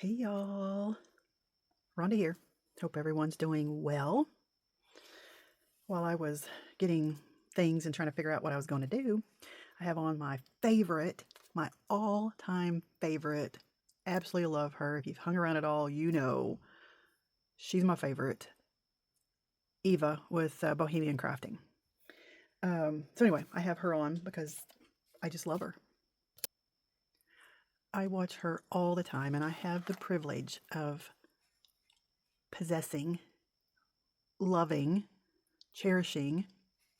Hey y'all, Rhonda here. Hope everyone's doing well. While I was getting things and trying to figure out what I was going to do, I have on my favorite, my all-time favorite. Absolutely love her. If you've hung around at all, you know she's my favorite. Eva with Bohemian Crafting. So anyway, I have her on because I just love her. I watch her all the time, and I have the privilege of possessing, loving, cherishing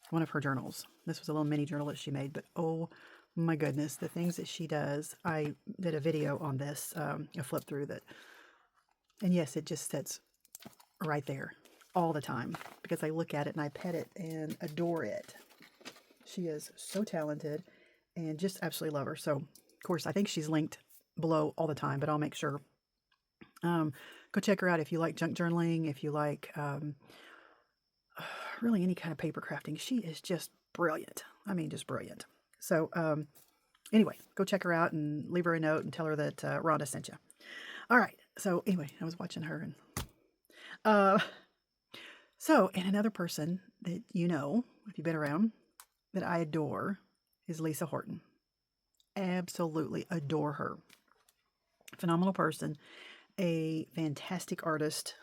one of her journals. This was a little mini journal that she made, but oh my goodness, the things that she does. I did a video on this, a flip through that, and yes, it just sits right there all the time because I look at it and I pet it and adore it. She is so talented and just absolutely love her. So, of course, I think she's linked below all the time, but I'll make sure. Go check her out if you like junk journaling, if you like really any kind of paper crafting. She is just brilliant. I mean, just brilliant. So, anyway, go check her out and leave her a note and tell her that Rhonda sent you. All right. So, anyway, I was watching her and uh, and another person that you know, if you've been around, that I adore is Lisa Horton. Absolutely adore her. Phenomenal person, a fantastic artist,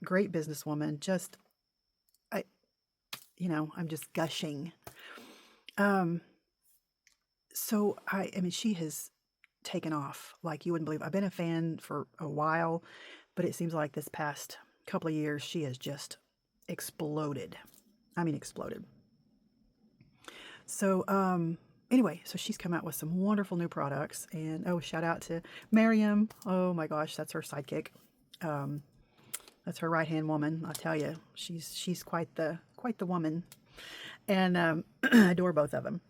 great businesswoman. Just, I'm just gushing. I mean, she has taken off like you wouldn't believe. I've been a fan for a while, but it seems like this past couple of years, she has just exploded. I mean, exploded. So, anyway, so she's come out with some wonderful new products, and oh, shout out to Miriam. Oh my gosh, that's her sidekick. That's her right hand woman. I'll tell you, she's quite the woman, and I adore both of them.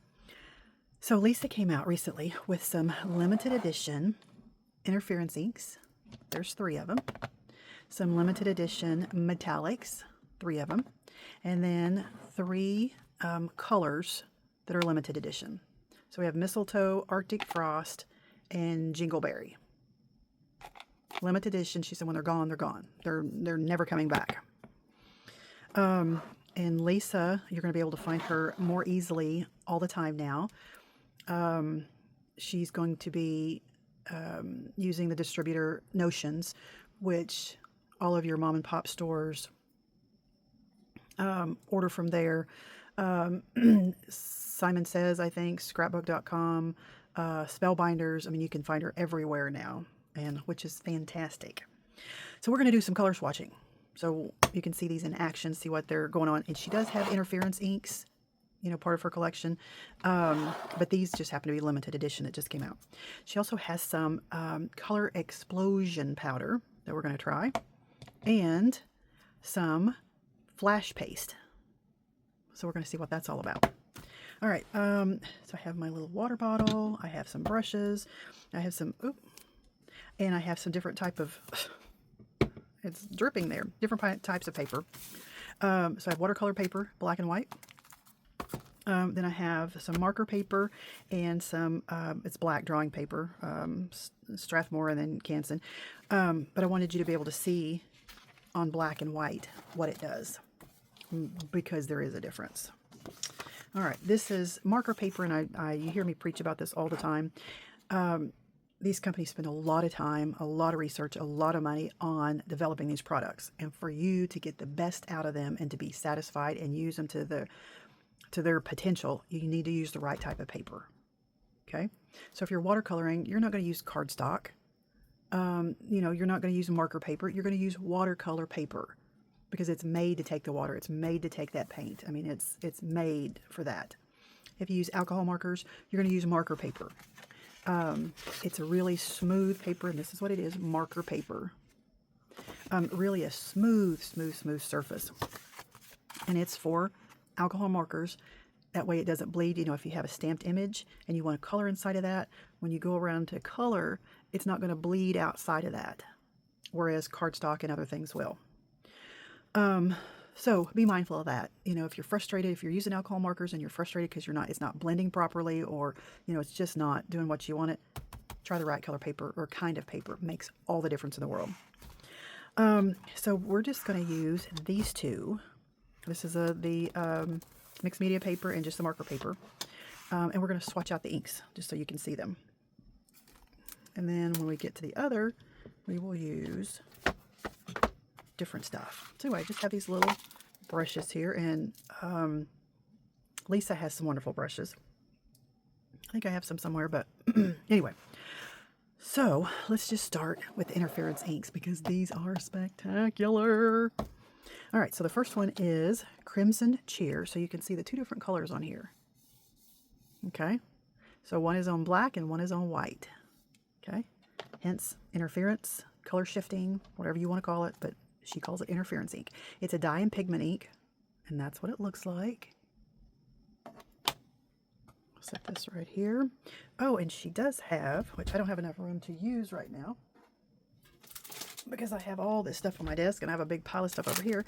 So Lisa came out recently with some limited edition interference inks. There's 3 of them. Some limited edition metallics, 3 of them. And then 3 colors that are limited edition. So we have mistletoe, Arctic frost, and jingleberry. Limited edition. She said when they're gone, they're gone. They're never coming back. And Lisa, you're going to be able to find her more easily all the time now. She's going to be using the distributor Notions, which all of your mom and pop stores order from there. Simon Says, I think, scrapbook.com, Spellbinders. I mean, you can find her everywhere now, and which is fantastic. So we're going to do some color swatching. So you can see these in action, see what they're going on. And she does have interference inks, part of her collection. But these just happen to be limited edition. It just came out. She also has some color explosion powder that we're going to try, and some flash paste. So we're going to see what that's all about. All right. So I have my little water bottle. I have some brushes. I have some, and I have some different type of, it's dripping there, different types of paper. So I have watercolor paper, black and white. Then I have some marker paper and some, it's black drawing paper, Strathmore and then Canson. But I wanted you to be able to see on black and white what it does, because there is a difference. All right, this is marker paper, and you hear me preach about this all the time. These companies spend a lot of time, a lot of research, a lot of money on developing these products. And for you to get the best out of them and to be satisfied and use them to their potential, you need to use the right type of paper. Okay? So if you're watercoloring, you're not going to use cardstock. You're not going to use marker paper. You're going to use watercolor paper because it's made to take the water. It's made to take that paint. I mean, it's made for that. If you use alcohol markers, you're going to use marker paper. It's a really smooth paper, and this is what it is, marker paper. Really a smooth surface. And it's for alcohol markers. That way it doesn't bleed. If you have a stamped image and you want to color inside of that, when you go around to color, it's not going to bleed outside of that, whereas cardstock and other things will. So be mindful of that. If you're frustrated, if you're using alcohol markers and you're frustrated because it's not blending properly, or, it's just not doing what you want it, try the right color paper or kind of paper. It makes all the difference in the world. So we're just going to use these two. This is the mixed media paper and just the marker paper. And we're going to swatch out the inks just so you can see them. And then when we get to the other, we will use different stuff. So anyway, I just have these little brushes here, and Lisa has some wonderful brushes. I think I have some somewhere, but anyway. So let's just start with the interference inks because these are spectacular. All right, so the first one is Crimson Cheer. So you can see the two different colors on here. Okay, so one is on black and one is on white. Okay, hence interference, color shifting, whatever you want to call it, but she calls it interference ink. It's a dye and pigment ink, and that's what it looks like. I'll set this right here. Oh, and she does have, which I don't have enough room to use right now because I have all this stuff on my desk and I have a big pile of stuff over here.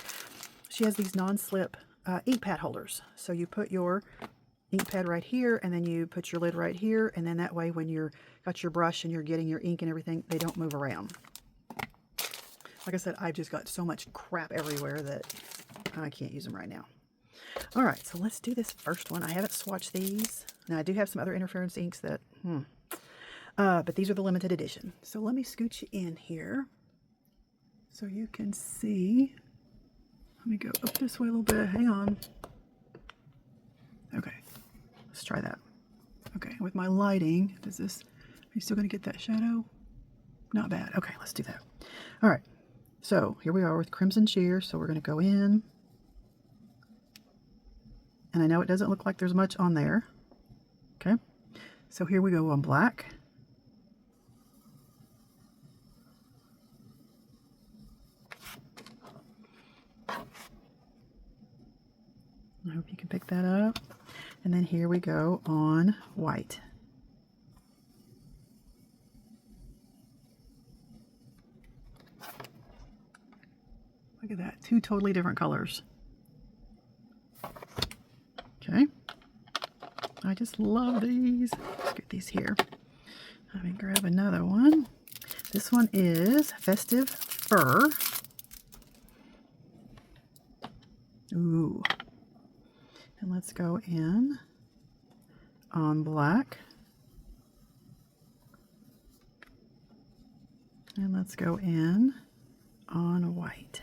She has these non-slip ink pad holders. So you put your ink pad right here, and then you put your lid right here, and then that way when you're got your brush and you're getting your ink and everything, they don't move around. Like I said, I've just got so much crap everywhere that I can't use them right now. All right, so let's do this first one. I haven't swatched these. Now, I do have some other interference inks that, but these are the limited edition. So let me scoot you in here so you can see. Let me go up this way a little bit. Hang on. Okay, let's try that. Okay, with my lighting, are you still going to get that shadow? Not bad. Okay, let's do that. All right, so here we are with Crimson Cheer. So we're going to go in. And I know it doesn't look like there's much on there. Okay, so here we go on black. I hope you can pick that up. And then here we go on white. Look at that, two totally different colors. Okay, I just love these. Let's get these here. Let me grab another one. This one is Festive Fur. Ooh. And let's go in on black. And let's go in on white.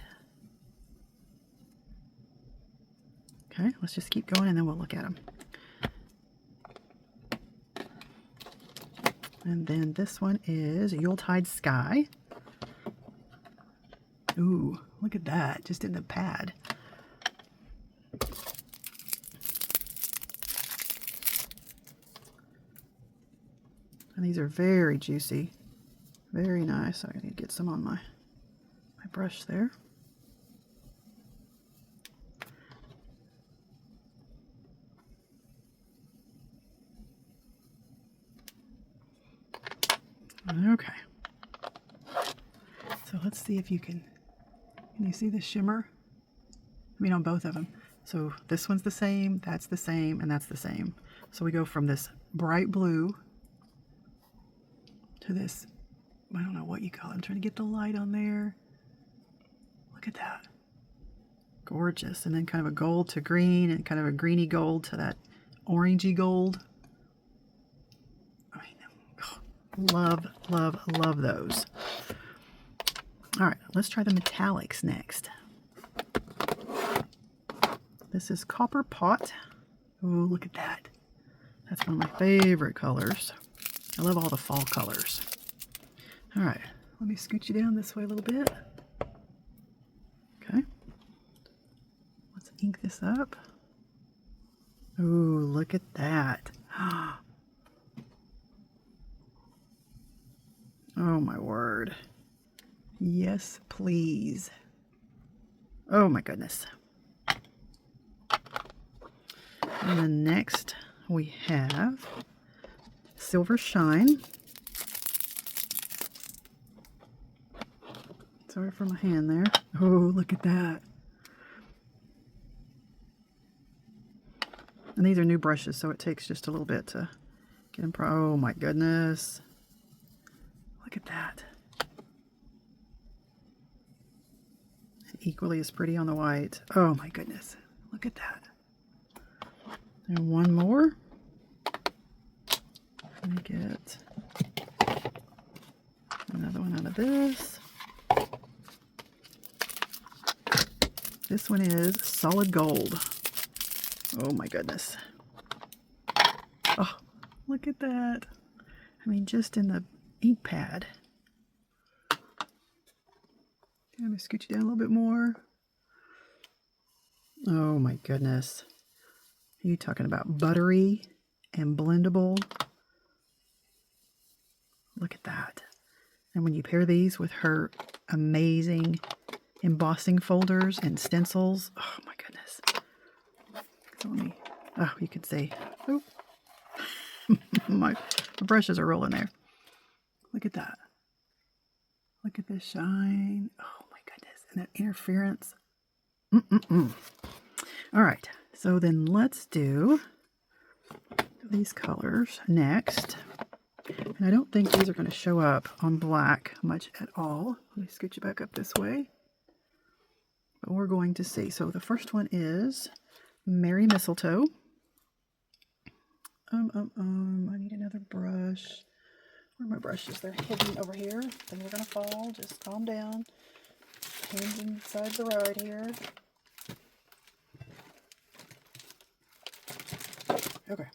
Okay, let's just keep going and then we'll look at them. And then this one is Yuletide Sky. Ooh, look at that, just in the pad. And these are very juicy, very nice. I need to get some on my brush there. Okay, so let's see if can you see the shimmer? I mean on both of them. So this one's the same, that's the same, and that's the same. So we go from this bright blue to this, I don't know what you call it. I'm trying to get the light on there. Look at that. Gorgeous. And then kind of a gold to green and kind of a greeny gold to that orangey gold. I mean, love, love, love those. All right, let's try the metallics next. This is Copper Pot. Oh, look at that. That's one of my favorite colors. I love all the fall colors. All right, let me scoot you down this way a little bit. Okay. Let's ink this up. Ooh, look at that. Oh my word. Yes, please. Oh my goodness. And then next we have Silver Shine. Sorry for my hand there. Oh, look at that. And these are new brushes, so it takes just a little bit to get them. Oh my goodness. Look at that. Equally as pretty on the white. Oh my goodness. Look at that. And one more. Let me get another one out of this. This one is solid gold. Oh my goodness. Oh, look at that. I mean, just in the ink pad. Let me scoot you down a little bit more. Oh my goodness. Are you talking about buttery and blendable? Look at that. And when you pair these with her amazing embossing folders and stencils, oh my goodness. So let me, oh, you can see. Oh. my brushes are rolling there. Look at that. Look at this shine. Oh my goodness. And that interference. All right. So then let's do these colors next. And I don't think these are going to show up on black much at all. Let me scoot you back up this way. But we're going to see. So the first one is Merry Mistletoe. I need another brush. Where are my brushes? They're hidden over here. Things are going to fall. Just calm down. Hands inside the ride here. Okay.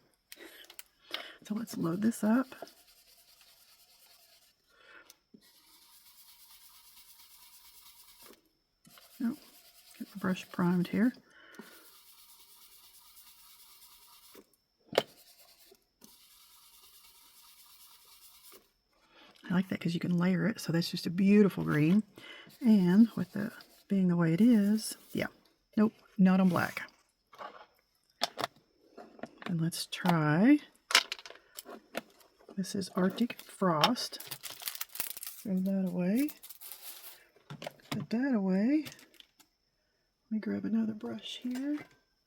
So let's load this up. Oh, get the brush primed here. I like that because you can layer it, so that's just a beautiful green. And with the being the way it is, yeah, nope, not on black. And let's try, this is Arctic Frost. Throw that away. Put that away. Let me grab another brush here.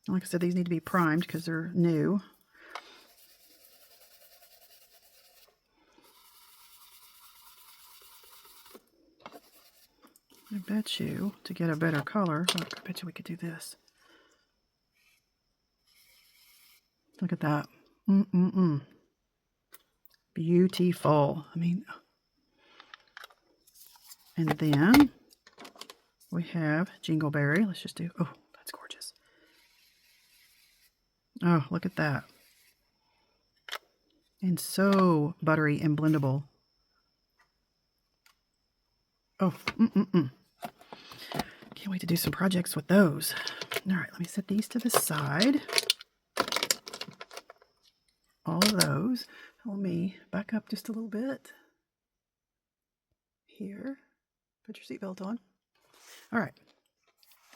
Like I said, these need to be primed because they're new. I bet you, to get a better color, look, I bet you we could do this. Look at that. Beautiful. I mean, and then we have Jingleberry. Let's just do, oh, that's gorgeous. Oh, look at that. And so buttery and blendable. Oh, Can't wait to do some projects with those. All right, let me set these to the side. All of those. Let me back up just a little bit. Here. Put your seatbelt on. All right.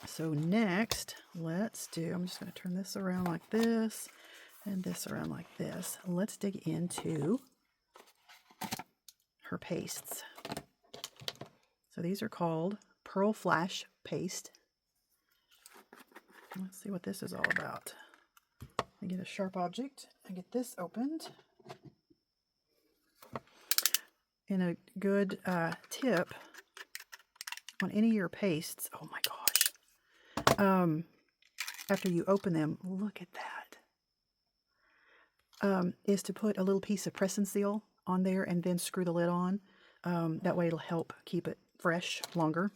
So next, let's do, I'm just going to turn this around like this and this around like this. Let's dig into her pastes. So these are called Pearl Flash Paste. Let's see what this is all about. Let me get a sharp object and get this opened. And a good tip on any of your pastes, oh my gosh, after you open them, look at that, is to put a little piece of press and seal on there and then screw the lid on. That way it'll help keep it fresh longer.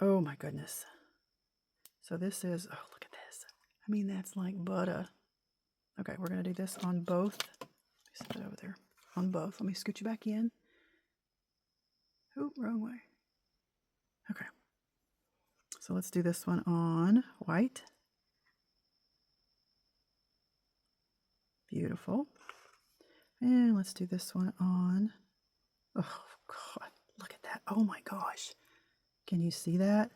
Oh my goodness. So this is, oh look at this. I mean, that's like butter. Okay, we're going to do this on both. Let me set that over there. On both. Let me scoot you back in. Oh, wrong way. Okay. So let's do this one on white. Beautiful. And let's do this one on, oh God, look at that. Oh my gosh. Can you see that?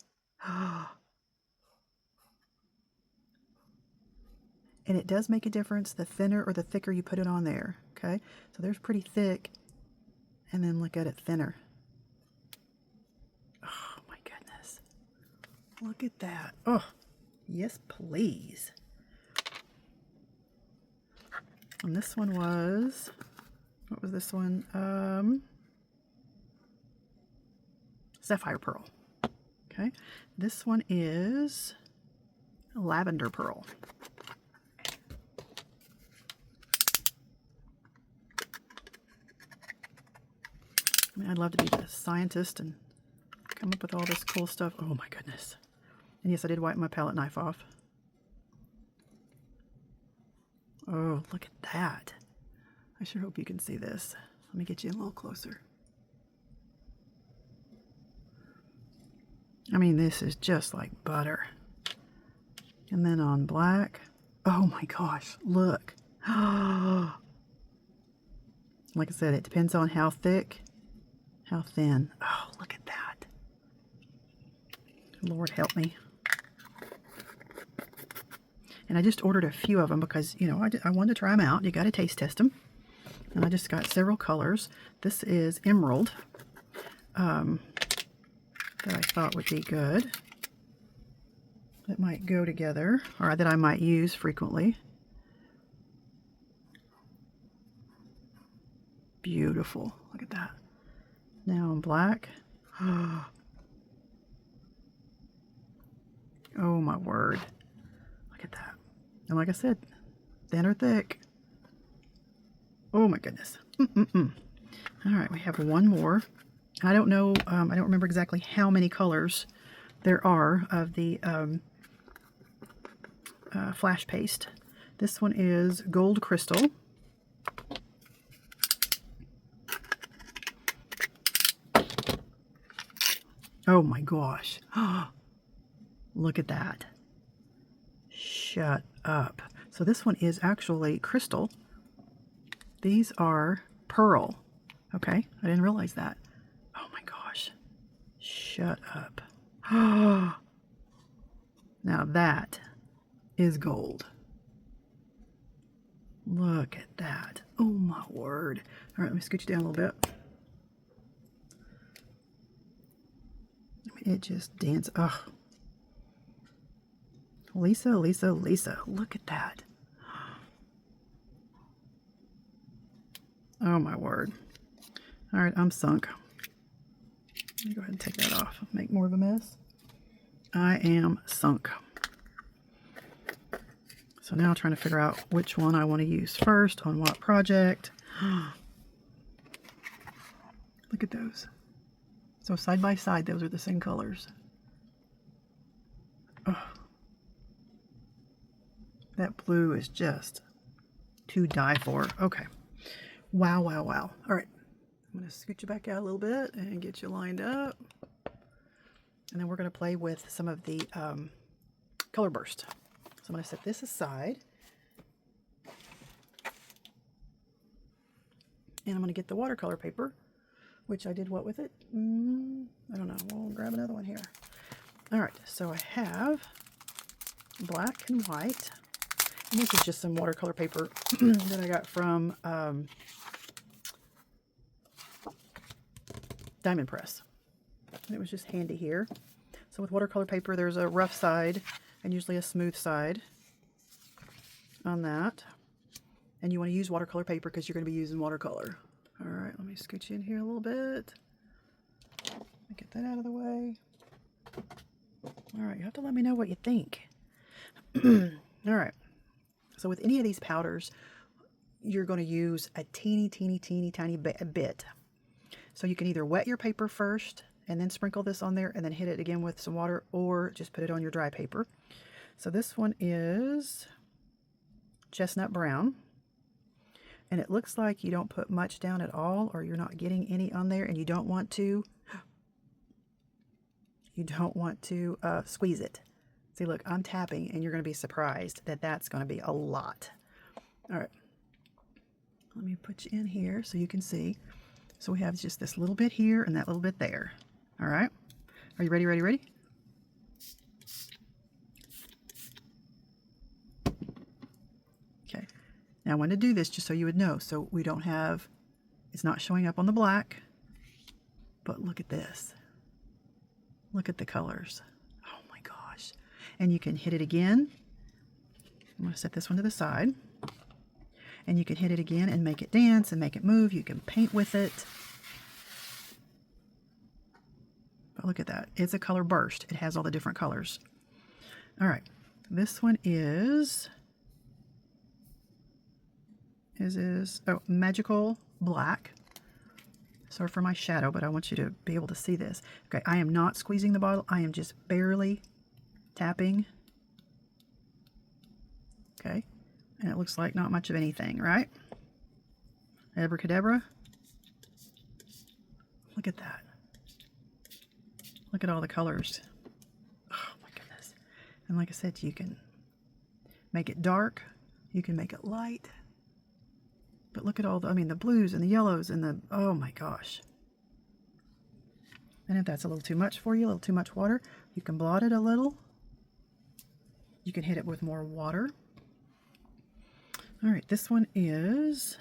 And it does make a difference the thinner or the thicker you put it on there. Okay. So there's pretty thick. And then look at it thinner. Oh my goodness. Look at that. Oh, yes, please. And this one was, what was this one? sapphire pearl. Okay, this one is lavender pearl. I mean, I'd love to be the scientist and come up with all this cool stuff. Oh my goodness. And yes, I did wipe my palette knife off. Oh, look at that. I sure hope you can see this. Let me get you a little closer. I mean, this is just like butter. And then on black, oh my gosh, look. Like I said, it depends on how thick, how thin. Oh, look at that. Lord help me. And I just ordered a few of them because, you know, I wanted to try them out. You got to taste test them. And I just got several colors. This is emerald that I thought would be good. That might go together, or that I might use frequently. Beautiful. Look at that. Now in black. Oh my word. Look at that. And like I said, thin or thick. Oh my goodness. All right, we have one more. I don't know, I don't remember exactly how many colors there are of the flash paste. This one is gold crystal. Oh my gosh. Look at that. Shut up. So this one is actually crystal. These are pearl. Okay, I didn't realize that. Oh my gosh. Shut up. Now that is gold. Look at that. Oh my word. All right, let me scoot you down a little bit. It just dances. Oh. Lisa, Lisa, Lisa. Look at that. Oh my word. All right, I'm sunk. Let me go ahead and take that off. Make more of a mess. I am sunk. So now I'm trying to figure out which one I want to use first on what project. Look at those. So side by side, those are the same colors. Oh. That blue is just to die for. Okay. Wow, wow, wow. All right. I'm going to scoot you back out a little bit and get you lined up. And then we're going to play with some of the color burst. So I'm going to set this aside. And I'm going to get the watercolor paper, which I did what with it? I don't know. We'll grab another one here. All right. So I have black and white. And this is just some watercolor paper that I got from Diamond Press. And it was just handy here. So with watercolor paper, there's a rough side and usually a smooth side on that. And you want to use watercolor paper because you're going to be using watercolor. All right, let me scoot you in here a little bit. Get that out of the way. All right, you have to let me know what you think. All right. So with any of these powders, you're going to use a teeny tiny bit. So you can either wet your paper first and then sprinkle this on there and then hit it again with some water, or just put it on your dry paper. So this one is chestnut brown. And it looks like you don't put much down at all, or you're not getting any on there, and you don't want to squeeze it. See, look, I'm tapping, and you're going to be surprised that that's going to be a lot. All right. Let me put you in here so you can see. So we have just this little bit here and that little bit there. All right. Are you ready, ready, ready? Okay. Now I want to do this just so you would know. So we don't have, it's not showing up on the black, but look at this. Look at the colors. Oh my gosh. And you can hit it again. I'm going to set this one to the side. And you can hit it again and make it dance and make it move. You can paint with it. But look at that. It's a color burst. It has all the different colors. All right. This one is Magical Black. Sorry for my shadow, but I want you to be able to see this. Okay, I am not squeezing the bottle. I am just barely tapping. Okay, and it looks like not much of anything, right? Abracadabra. Look at that. Look at all the colors. Oh my goodness. And like I said, you can make it dark. You can make it light. But look at all the, I mean, the blues and the yellows and the, oh my gosh. And if that's a little too much for you, a little too much water, you can blot it a little. You can hit it with more water. All right, this one is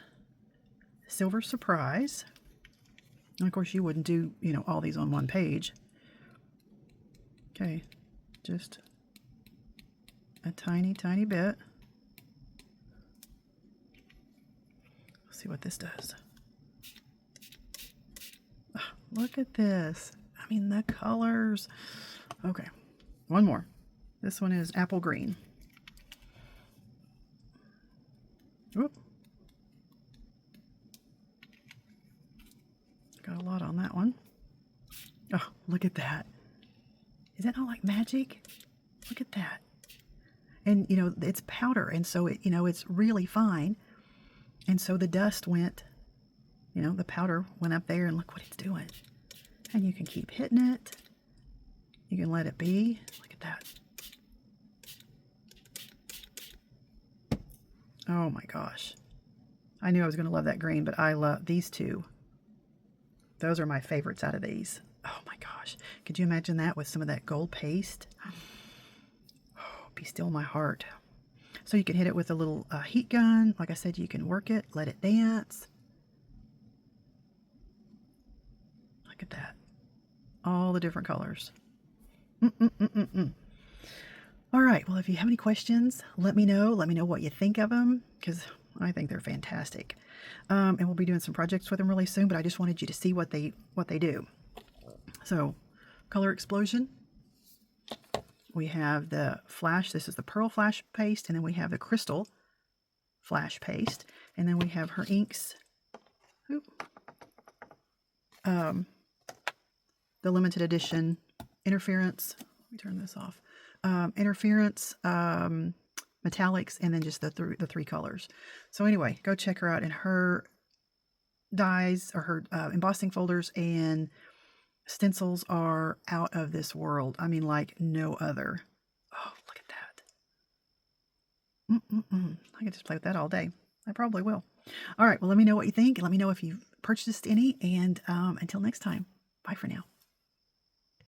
Silver Surprise. And of course, you wouldn't do, you know, all these on one page. Okay, just a tiny, tiny bit. Let's see what this does. Oh, look at this. I mean, the colors. Okay, one more. This one is Apple Green. Whoop. Got a lot on that one. Oh, look at that. Is that not like magic? Look at that. And, you know, it's powder, and so, it, you know, it's really fine. And so the dust went, you know, the powder went up there, and look what it's doing. And you can keep hitting it. You can let it be. Look at that. Oh my gosh. I knew I was going to love that green, but I love these two. Those are my favorites out of these. Oh my gosh. Could you imagine that with some of that gold paste? Oh, be still my heart. So you can hit it with a little heat gun. Like I said, you can work it, let it dance. Look at that. All the different colors. All right, well, if you have any questions, let me know. Let me know what you think of them, because I think they're fantastic. And we'll be doing some projects with them really soon, but I just wanted you to see what they do. So, color explosion. We have the flash. This is the pearl flash paste, and then we have the crystal flash paste, and then we have her inks. The limited edition interference. Let me turn this off. Interference, metallics, and then just the three colors. So anyway, go check her out, and her dies or her embossing folders and stencils are out of this world. I mean, like no other. Oh, look at that. I could just play with that all day. I probably will. All right, well, let me know what you think, and let me know if you've purchased any, and until next time, bye for now.